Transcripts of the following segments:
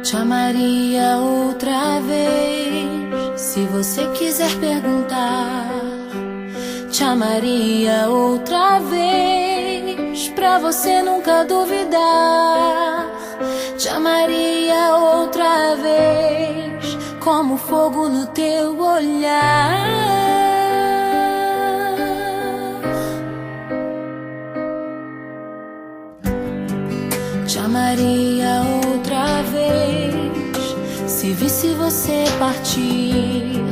Te amaria outra vez, se você quiser perguntar. Te amaria outra vez, pra você nunca duvidar. Te amaria outra vez, como fogo no teu olhar. Te amaria outra vez, se visse você partir.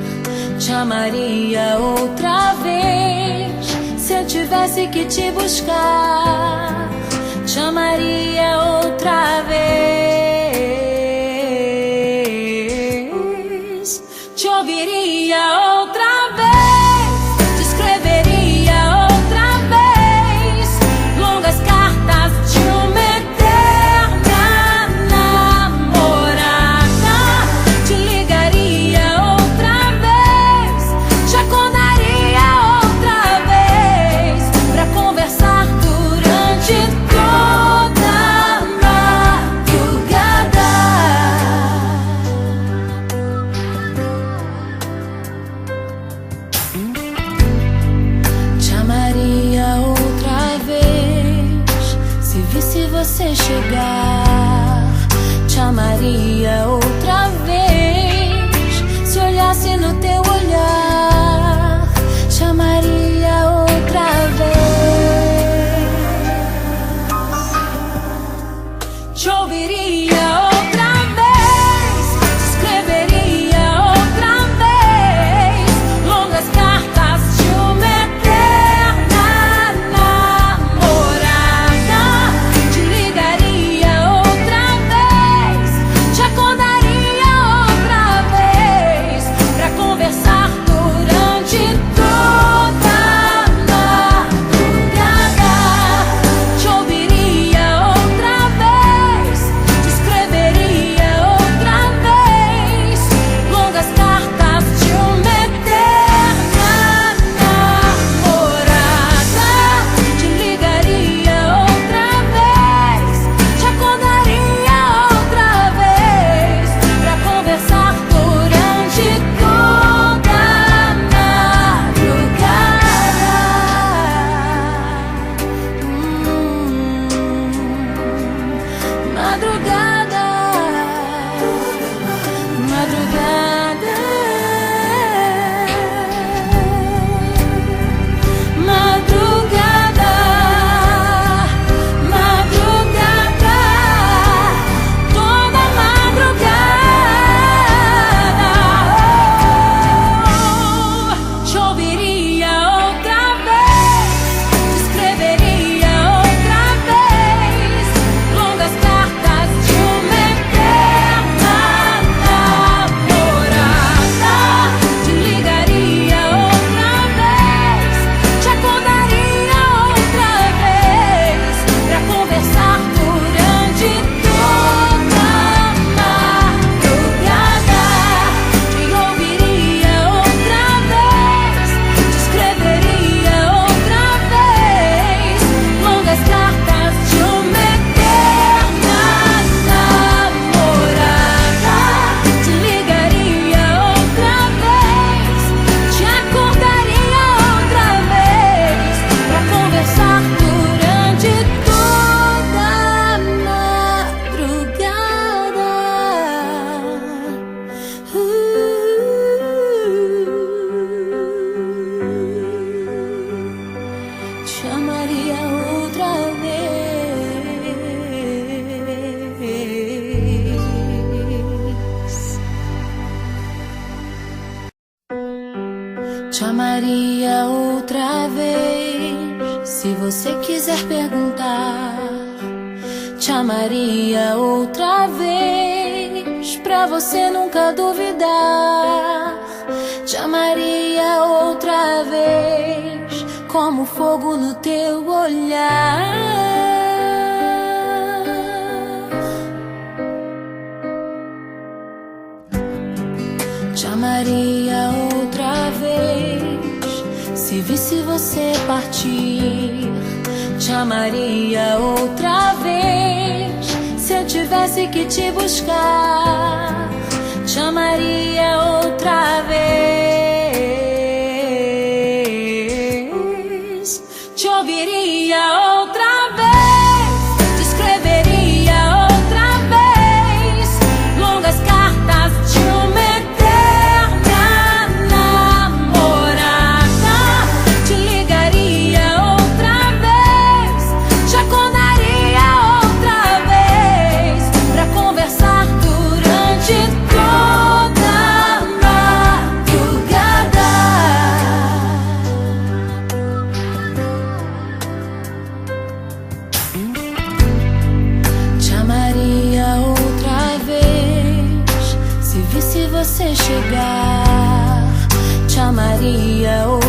Te amaria outra vez, se eu tivesse que te buscar. Te amaria outra vez, te ouviria outra vez, te escreveria outra vez longas cartas de uma eterna namorada. Te ligaria outra vez, te acordaria outra vez pra conversar durante toda a madrugada. Te amaria outra vez, se visse você chegar. Te amaria outra vez, se olhasse no teu olhar. Te amaria outra vez, te ouviria outra vez, te escreveria outra vez longas cartas de uma eterna namorada. Te ligaria outra vez, te acordaria outra vez pra conversar durante toda a madrugada. Te ouviria outra vez, te escreveria outra vez longas cartas de uma eterna namorada. Te ligaria outra vez, te acordaria outra vez pra conversar durante toda a madrugada. Madrugada, madrugada, madrugada, toda madrugada. Te ouviria outra vez, te escreveria outra vez longas cartas de uma eterna namorada. Te ligaria outra vez, te acordaria outra vez pra conversar durante toda a madrugada. Te ouviria outra vez, te escreveria outra vez longas cartas de uma eterna namorada. Te ligaria outra vez, te acordaria outra vez pra conversar durante toda a madrugada. Te amaria outra vez. Te amaria outra vez, se você quiser perguntar. Te amaria outra vez, pra você nunca duvidar. Te amaria outra vez, como fogo no teu olhar. Te amaria outra vez, se visse você partir. Te amaria outra vez, se eu tivesse tivesse que te buscar, te amaria outra vez, te ouviria outra vez, te escreveria outra vez longas cartas de uma eterna namorada, te ligaria outra vez, te acordaria outra vez pra conversar durante toda a madrugada. Te amaria outra vez se visse você chegar, te amaria outra